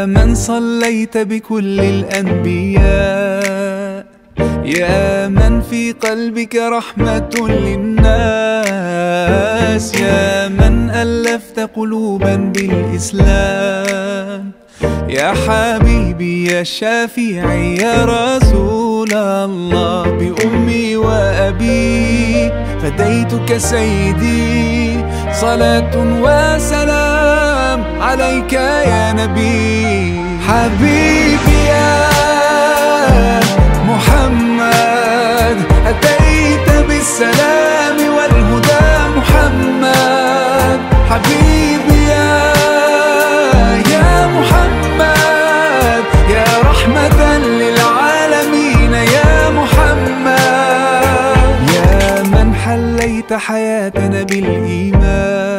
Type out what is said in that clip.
يا من صليت بكل الأنبياء، يا من في قلبك رحمة للناس، يا من ألفت قلوبا بالإسلام، يا حبيبي يا شافعي يا رسول الله، بأمي وأبي فديتك سيدي، صلاة وسلام عليك يا نبي. حبيبي يا محمد أتيت بالسلام والهدى محمد، حبيبي يا محمد يا رحمة للعالمين يا محمد، يا من حليت حياتنا بالإيمان،